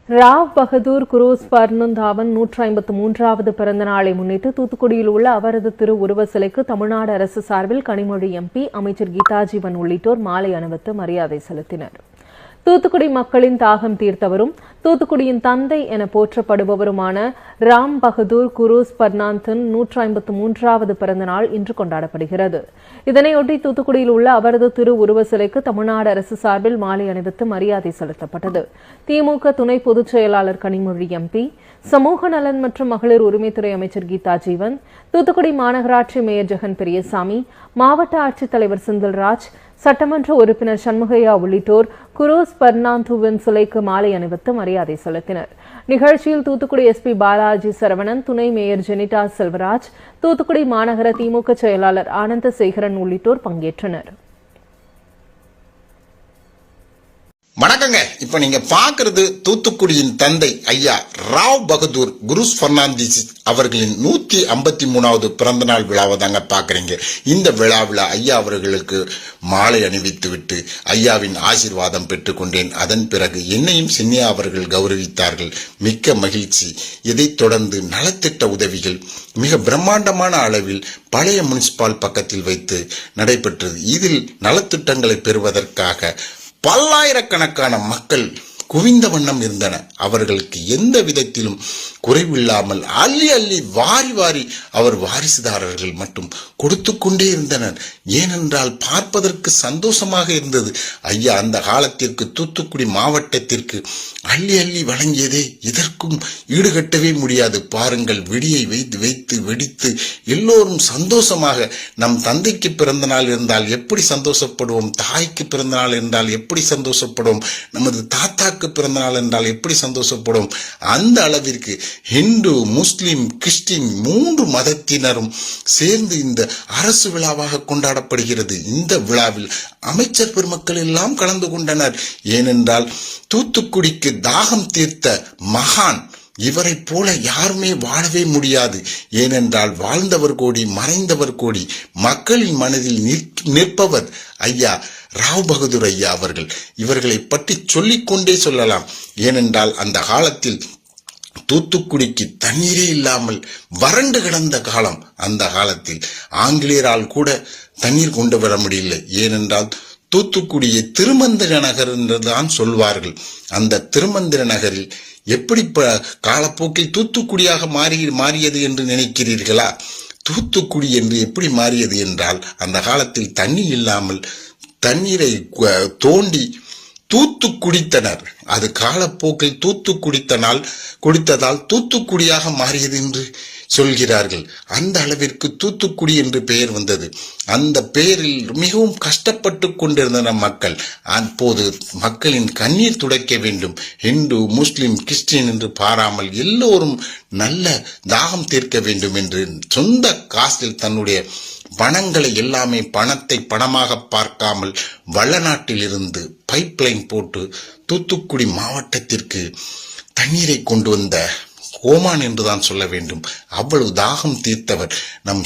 Rao Bahadur cruise பர்னந்தாவின் 153வது பிறந்த நாளை முன்னிட்டு தூத்துக்குடியில் உள்ள அவரது திருவுருவ சிலைக்கு தமிழ்நாடு அரசு சார்பில் கனிமொழி எம்பி, அமைச்சர் கீதாஜீவன் உள்ளிட்டோர் மாலை அணிவித்து மரியாதை செலுத்தினர். தூத்துக்குடி மக்களின் தாகம் தீர்த்தவரும் தூத்துக்குடியின் தந்தை என போற்றப்படுபவருமான ராம் பகதூர் குரூஸ் பர்னாந்தின் 153வது பிறந்த நாள் இன்று கொண்டாடப்படுகிறது. இதனையொட்டி தூத்துக்குடியில் உள்ள அவரது திருவுருவ சிலைக்கு தமிழ்நாடு அரசு சார்பில் மாலை அணிவித்து மரியாதை செலுத்தப்பட்டது. திமுக துணை பொதுச் செயலாளர் கனிமொழி எம்பி, சமூக நலன் மற்றும் மகளிர் உரிமைத்துறை அமைச்சர் கீதாஜீவன், தூத்துக்குடி மாநகராட்சி மேயர் ஜெகன் பெரியசாமி, மாவட்ட ஆட்சித்தலைவர் செந்தில்ராஜ், சட்டமன்ற உறுப்பினர் சண்முகையா உள்ளிட்டோர் குரூஸ் பர்னாந்துவின் சிலைக்கு மாலை அணிவித்து மரியாதை செலுத்தினர். நிகழ்ச்சியில் தூத்துக்குடி எஸ்பி பாலாஜி சரவணன், துணை மேயர் ஜெனிடா செல்வராஜ், தூத்துக்குடி மாநகர திமுக செயலாளர் ஆனந்த சேகரன் உள்ளிட்டோர் பங்கேற்றனர். வணக்கங்க. இப்ப நீங்க பாக்குறது தூத்துக்குடியின் தந்தை ஐயா ராவ் பகதூர் குரூஸ் பர்னாந்திஸ் அவர்களின் 153வது பிறந்த நாள் விழாவை தாங்க பாக்குறீங்க. இந்த விழாவில் ஐயா அவர்களுக்கு மாலை அணிவித்து விட்டு ஐயாவின் ஆசீர்வாதம் பெற்றுக்கொண்டேன். அதன் பிறகு என்னையும் சின்னியா அவர்கள் கௌரவித்தார்கள். மிக்க மகிழ்ச்சி. இதைத் தொடர்ந்து நலத்திட்ட உதவிகள் மிக பிரம்மாண்டமான அளவில் பழைய முனிசிபால் பக்கத்தில் வைத்து நடைபெற்றது. இதில் நலத்திட்டங்களை பெறுவதற்காக பல்லாயிரக்கணக்கான மக்கள் குவிந்த வண்ணம் இருந்தன. அவர்களுக்கு எந்த விதத்திலும் குறைவில்லாமல் அள்ளி அள்ளி வாரி வாரி அவர் வாரிசுதாரர்கள் மட்டும் கொடுத்து கொண்டே இருந்தனர். ஏனென்றால் பார்ப்பதற்கு சந்தோஷமாக இருந்தது. ஐயா அந்த காலத்திற்கு தூத்துக்குடி மாவட்டத்திற்கு அள்ளி அள்ளி வழங்கியதே இதற்கும் ஈடுகட்டவே முடியாது. பாருங்கள், விடியை வைத்து வைத்து வெடித்து எல்லோரும் சந்தோஷமாக, நம் தந்தைக்கு பிறந்த நாள் இருந்தால் எப்படி சந்தோஷப்படுவோம், தாய்க்கு பிறந்த நாள் என்றால் எப்படி சந்தோஷப்படுவோம், நமது தாத்தாக்கு பிறந்த நாள் என்றால் எப்படி சந்தோஷப்படும். அந்த அளவிற்கு ஹிந்து, முஸ்லிம், கிறிஸ்டின் 3 மதத்தினரும் சேர்ந்து இந்த அரசு விழாவாக கொண்டாடப்படுகிறது. இந்த விழாவில் அமைச்சர் பெருமக்கள் எல்லாம் கலந்து கொண்டனர். ஏனென்றால் தூத்துக்குடிக்கு தாகம் தீர்த்த மகான் இவரை போல யாருமே வாழவே முடியாது. ஏனென்றால் வாழ்ந்தவர் கோடி, மறைந்தவர் கோடி, மக்களின் மனதில் நிற்பவர் ஐயா ராவ் பகதூர் ஐயா அவர்கள். இவர்களை பற்றி சொல்லிக்கொண்டே சொல்லலாம். ஏனென்றால் அந்த காலத்தில் தூத்துக்குடிக்கு தண்ணீரே இல்லாமல் வறண்டு கிடந்த காலம். அந்த காலத்தில் ஆங்கிலேயரால் கூட தண்ணீர் கொண்டு வர முடியல. ஏனென்றால் தூத்துக்குடியை திருமந்திர நகர் என்றுதான் சொல்வார்கள். அந்த திருமந்திர நகரில் எப்படி காலப்போக்கில் தூத்துக்குடியாக மாறியது என்று நினைக்கிறீர்களா? தூத்துக்குடி என்று எப்படி மாறியது என்றால், அந்த காலத்தில் தண்ணி இல்லாமல் தண்ணீரை தோண்டி தூத்து குடித்தனர். அது காலப்போக்கில் குடித்ததால் தூத்துக்குடியாக மாறியது என்று சொல்கிறார்கள். அந்த அளவிற்கு தூத்துக்குடி என்று பெயர் வந்தது. அந்த பெயரில் மிகவும் கஷ்டப்பட்டு கொண்டிருந்தனர் மக்கள். அப்போது மக்களின் கண்ணீர் துடைக்க வேண்டும். இந்து, முஸ்லிம், கிறிஸ்டின் என்று பாராமல் எல்லோரும் நல்ல தாகம் தீர்க்க வேண்டும் என்று சொந்த காசில் தன்னுடைய பணங்களை எல்லாமே பணத்தை பணமாக பார்க்காமல் வள்ளநாட்டில் இருந்து பைப்லைன் போட்டு தூத்துக்குடி மாவட்டத்திற்கு தண்ணீரை கொண்டு வந்த கோமான் என்றுதான் சொல்ல வேண்டும். அவ்வளவு தாகம் தீர்த்தவர்.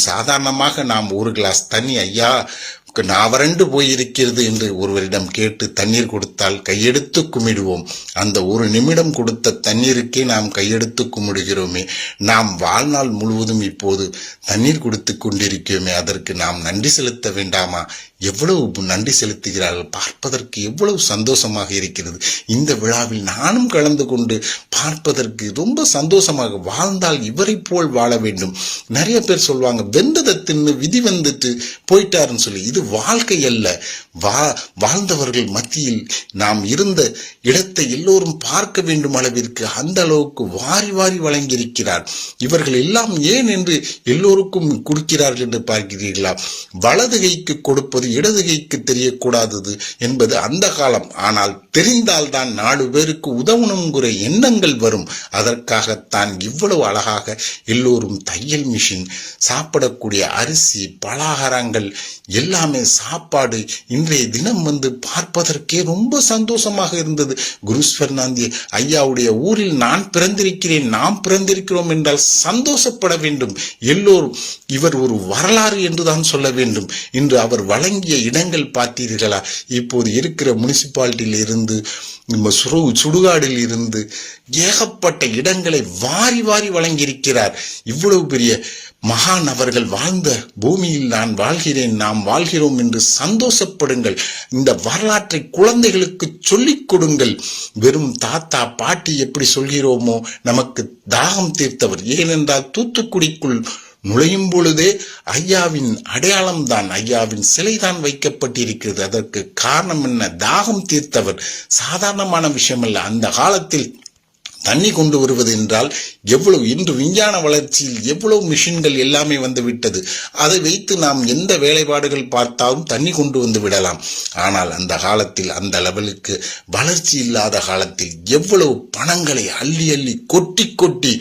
சாதாரணமாக நாம் ஒரு கிளாஸ் தண்ணி ஐயா வறண்டு போயிருக்கிறது என்று ஒருவரிடம் கேட்டு தண்ணீர் கொடுத்தால் கையெடுத்து கும்பிடுவோம். அந்த ஒரு நிமிடம் கொடுத்த தண்ணீருக்கே நாம் கையெடுத்து கும்பிடுகிறோமே. நாம் வாழ்நாள் முழுவதும் இப்போது தண்ணீர் கொடுத்து கொண்டிருக்கிறோமே, அதற்கு நாம் நன்றி செலுத்த வேண்டாமா? எவ்வளவு நன்றி செலுத்துகிறார்கள். பார்ப்பதற்கு எவ்வளவு சந்தோஷமாக இருக்கிறது. இந்த விழாவில் நானும் கலந்து கொண்டு பார்ப்பதற்கு ரொம்ப சந்தோஷமாக, வாழ்ந்தால் இவரை போல் வாழ வேண்டும். நிறைய பேர் சொல்லுவாங்க, வெந்ததை தின்னு விதி வந்துட்டு போயிட்டாருன்னு சொல்லி. இது வாழ்க்கை அல்ல. வாழ்ந்தவர்கள் மத்தியில் நாம் இருந்த இடத்தை எல்லோரும் பார்க்க வேண்டும் அளவிற்கு அந்த அளவுக்கு வாரி வாரி வழங்கியிருக்கிறார். இவர்கள் எல்லாம் ஏன் என்று எல்லோருக்கும் கொடுக்கிறார்கள் என்று பார்க்கிறீர்களா? வலது கைக்கு கொடுப்பது இடது கைக்கு தெரியக்கூடாதது என்பது அந்த காலம். ஆனால் தெரிந்தால்தான் 4 பேருக்கு உதவணுங்கிற எண்ணங்கள் வரும். அதற்காகத்தான் இவ்வளவு அழகாக எல்லோரும் தையல் மிஷின், சாப்பிடக்கூடிய அரிசி, பலகாரங்கள் எல்லாமே சாப்பாடு இன்றைய தினம் பார்ப்பதற்கே ரொம்ப சந்தோஷமாக இருந்தது. குருஸ் பெர்னாந்தி ஐயாவுடைய ஊரில் நான் பிறந்திருக்கிறேன், நாம் பிறந்திருக்கிறோம் என்றால் சந்தோஷப்பட வேண்டும் எல்லோரும். இவர் ஒரு வரலாறு என்றுதான் சொல்ல வேண்டும். இன்று அவர் வழங்கிய இடங்கள் பார்த்தீர்களா? இப்போது இருக்கிற முனிசிபாலிட்டியில் இருந்து, சுடுகாடில் இருந்து ஏகப்பட்ட இடங்களை வாரி வாரி வழங்கியிருக்கிறார். இவ்வளவு பெரிய மகான் அவர்கள் வாழ்ந்த பூமியில் நான் வாழ்கிறேன், நாம் வாழ்கிறோம் என்று சந்தோஷப்படுங்கள். இந்த வரலாற்றை குழந்தைகளுக்கு சொல்லிக் கொடுங்கள். வெறும் தாத்தா பாட்டி எப்படி சொல்கிறோமோ, நமக்கு தாகம் தீர்த்தவர். ஏனென்றால் தூத்துக்குடிக்குள் நுழையும் பொழுதே ஐயாவின் அடையாளம் தான், ஐயாவின் சிலைதான் வைக்கப்பட்டிருக்கிறது. அதற்கு காரணம் என்ன? தாகம் தீர்த்தவர். சாதாரணமான விஷயம் அல்ல. அந்த காலத்தில் தண்ணி கொண்டு வருவது என்றால் எவ்வளவு, இன்று விஞ்ஞான வளர்ச்சியில் எவ்வளவு மிஷின்கள் எல்லாமே வந்து விட்டது. அதை வைத்து நாம் எந்த வேலைப்பாடுகள் பார்த்தாலும் தண்ணி கொண்டு வந்து விடலாம். ஆனால் அந்த காலத்தில், அந்த லெவலுக்கு வளர்ச்சி இல்லாத காலத்தில் எவ்வளவு பணங்களை அள்ளி அள்ளி கொட்டி கொட்டி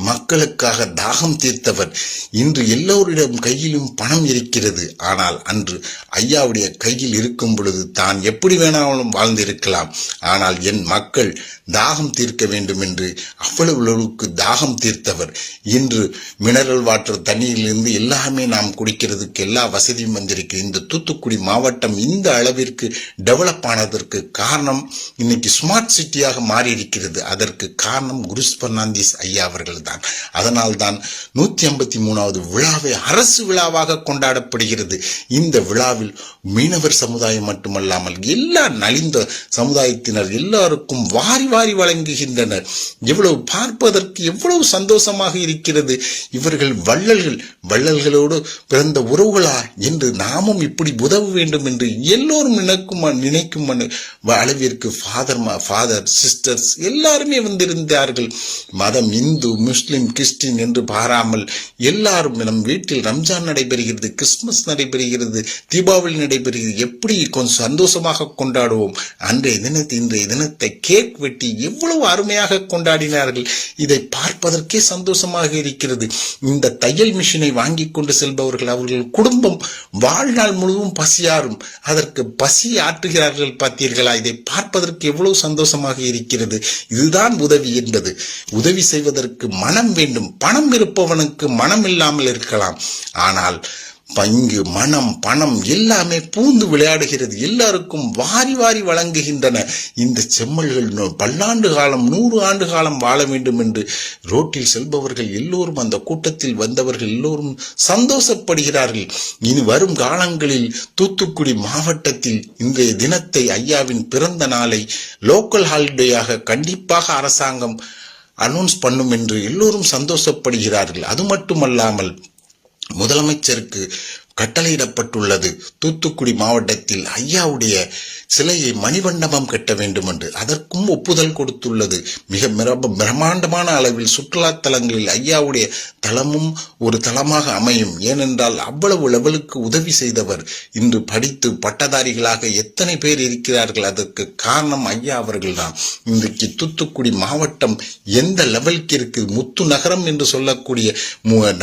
மக்களுக்காக தாகம் தீர்த்தவர். இன்று எல்லோரிடம் கையிலும் பணம் இருக்கிறது. ஆனால் அன்று ஐயாவுடைய கையில் இருக்கும் பொழுது தான் எப்படி வேணாலும் வாழ்ந்திருக்கலாம். ஆனால் என் மக்கள் தாகம் தீர்க்க வேண்டும் என்று அவ்வளவுக்கு தாகம் தீர்த்தவர். இன்று மினரல் வாட்டர் தண்ணீரிலிருந்து எல்லாமே நாம் குடிக்கிறதுக்கு எல்லா வசதியும் வந்திருக்கு. இந்த தூத்துக்குடி மாவட்டம் இந்த அளவிற்கு டெவலப் ஆனதற்கு காரணம், இன்னைக்கு ஸ்மார்ட் சிட்டியாக மாறி இருக்கிறது. அதற்கு காரணம் குருஸ் பெர்னாந்திஸ் ஐயா அவர்கள் தான். அதனால் தான் 153வது விழாவை அரசு விழாவாக கொண்டாடப்படுகிறது. இந்த விழாவில் மீனவர் சமுதாயம் மட்டுமல்லாமல் எல்லா நலிந்த சமுதாயத்தினர் எல்லாருக்கும் வாரி வாரி வழங்குகின்றனர். எவ்வளவு பார்ப்பதற்கு எவ்வளவு சந்தோஷமாக இருக்கிறது. இவர்கள் வள்ளல்களோடு பிறந்த உறவுகளா என்று நாமும் இப்படி உதவ வேண்டும் என்று எல்லோரும் நினைக்கும் அளவிற்கு ஃபாதர் சிஸ்டர்ஸ் எல்லாருமே வந்திருந்தார்கள். மதம் இந்து, முஸ்லிம், கிறிஸ்டின் என்று பாராமல் எல்லாரும் நம் வீட்டில் ரம்ஜான் நடைபெறுகிறது, கிறிஸ்துமஸ் நடைபெறுகிறது, தீபாவளி நடைபெறுகிறது. எப்படி கொஞ்சம் சந்தோஷமாக கொண்டாடுவோம். இன்றைய தினத்தை கேக் வெட்டி எவ்வளவு அருமையாக கொண்டாடினார்கள். இதை பார்ப்பதற்கே சந்தோஷமாக இருக்கிறது. இந்த தையல் மிஷினை வாங்கி கொண்டு செல்பவர்கள், அவர்கள் குடும்பம் வாழ்நாள் முழுவதும் பசியாரும். அதற்கு பசி ஆற்றுகிறார்கள். பார்த்தீர்களா? இதை பார்ப்பதற்கு எவ்வளவு சந்தோஷமாக இருக்கிறது. இதுதான் உதவி என்பது. உதவி செய்வதற்கு மனம் வேண்டும். பணம் இருப்பவனுக்கு மனம் இல்லாமல் இருக்கலாம். ஆனால் இங்கு மனம், பணம் எல்லாமே பூந்து விளையாடுகிறது. எல்லாருக்கும் வாரி வாரி வழங்குகின்றன. இந்த செம்மல்கள் பல்லாண்டு காலம், 100 ஆண்டு காலம் வாழ வேண்டும் என்று ரோட்டில் செல்பவர்கள் எல்லோரும், அந்த கூட்டத்தில் வந்தவர்கள் எல்லோரும் சந்தோஷப்படுகிறார்கள். இனி வரும் காலங்களில் தூத்துக்குடி மாவட்டத்தில் இன்றைய தினத்தை, ஐயாவின் பிறந்த நாளை லோக்கல் ஹாலிடேயாக கண்டிப்பாக அரசாங்கம் அனௌன்ஸ் பண்ணும் என்று எல்லோரும் சந்தோஷப்படுகிறார்கள். அது மட்டுமல்லாமல் முதலமைச்சருக்கு கட்டளையிடப்பட்டுள்ளது. தூத்துக்குடி மாவட்டத்தில் ஐயாவுடைய சிலையை மணிமண்டபம் கட்ட வேண்டும் என்று அதற்கும் ஒப்புதல் கொடுத்துள்ளது. மிக பிரம்மாண்டமான அளவில் சுற்றுலா தலங்களில் ஐயாவுடைய தலமும் ஒரு தலமாக அமையும். ஏனென்றால் அவ்வளவு லெவலுக்கு உதவி செய்தவர். இன்று படித்து பட்டதாரிகளாக எத்தனை பேர் இருக்கிறார்கள்? அதற்கு காரணம் ஐயா அவர்கள்தான். இன்றைக்கு தூத்துக்குடி மாவட்டம் எந்த லெவலுக்கு இருக்கு? முத்து நகரம் என்று சொல்லக்கூடிய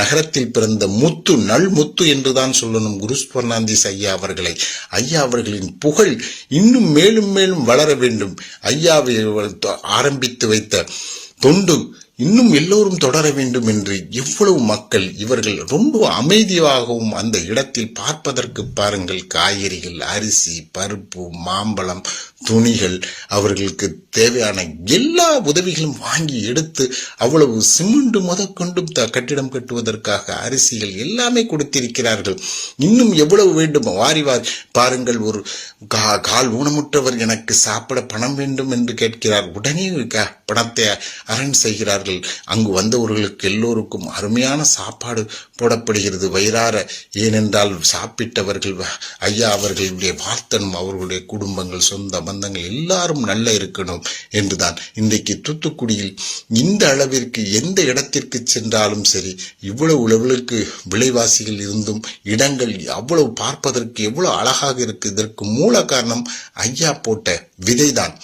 நகரத்தில் பிறந்த முத்து, நல் முத்து என்றுதான் சொல்லணும் குருஸ் பெர்னாண்டீஸ் ஐயா அவர்களை. ஐயா அவர்களின் புகழ் இன்னும் மேலும் மேலும் வளர வேண்டும். ஐயாவை ஆரம்பித்து வைத்த தொண்டு இன்னும் எல்லோரும் தொடர வேண்டும் என்று எவ்வளவு மக்கள். இவர்கள் ரொம்ப அமைதியாகவும் அந்த இடத்தில் பார்ப்பதற்கு பாருங்கள், காய்கறிகள், அரிசி, பருப்பு, மாம்பழம், துணிகள், அவர்களுக்கு தேவையான எல்லா உதவிகளும் வாங்கி எடுத்து அவ்வளவு சிமெண்ட் முதற்கொண்டு கட்டிடம் கட்டுவதற்காக அரிசிகள் எல்லாமே கொடுத்திருக்கிறார்கள். இன்னும் எவ்வளவு வேண்டும் வாரி வாரி பாருங்கள். ஒரு கால் ஊனமுற்றவர் எனக்கு சாப்பிட பணம் வேண்டும் என்று கேட்கிறார். உடனே பணத்தை அரேஞ்ச் செய்கிறார்கள். அங்கு வந்தவர்களுக்கு எல்லோருக்கும் அருமையான சாப்பாடு போடப்படுகிறது வயிறார. ஏனென்றால் சாப்பிட்டவர்கள் ஐயா அவர்களுடைய வாழ்த்தனும், அவர்களுடைய குடும்பங்கள், சொந்த பந்தங்கள் எல்லாரும் நல்ல இருக்கணும் என்றுதான். இன்றைக்கு தூத்துக்குடியில் இந்த அளவிற்கு எந்த இடத்திற்கு சென்றாலும் சரி, இவ்வளவு அளவுக்கு விலைவாசிகள் இருந்தும் இடங்கள் அவ்வளவு பார்ப்பதற்கு எவ்வளவு அழகாக இருக்கு. இதற்கு மூல காரணம் ஐயா போட்ட விதைதான்.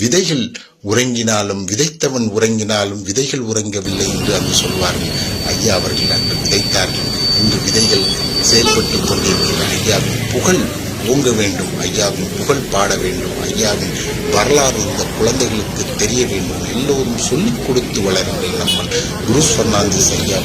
விதைகள் உறங்கினாலும், விதைத்தவன் உறங்கினாலும் விதைகள் உறங்கவில்லை என்று அங்கு சொல்வார்கள். ஐயா அவர்கள் அன்று விதைத்தார்கள். இன்று விதைகள் செயல்பட்டுக் கொண்டிருக்கிற ஐயாவின் புகழ் ஓங்க வேண்டும். ஐயாவின் புகழ் பாட வேண்டும். ஐயாவின் வரலாறு இந்த குழந்தைகளுக்கு தெரிய வேண்டும். எல்லோரும் சொல்லிக் கொடுத்து வளருங்கள். நம்ம குருஸ் பெர்னாண்டீஸ் ஐயா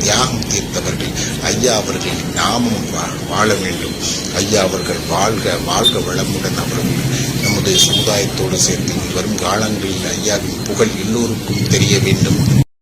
தியாகம் தீர்த்தவர்கள். ஐயா அவர்கள் நாமும் வாழ வேண்டும். ஐயா அவர்கள் வாழ்க வாழ்க வளமுடன் அவர்கள் நம்முடைய சமுதாயத்தோடு சேர்த்து வரும் காலங்களில் ஐயாவின் புகழ் எல்லோருக்கும் தெரிய வேண்டும்.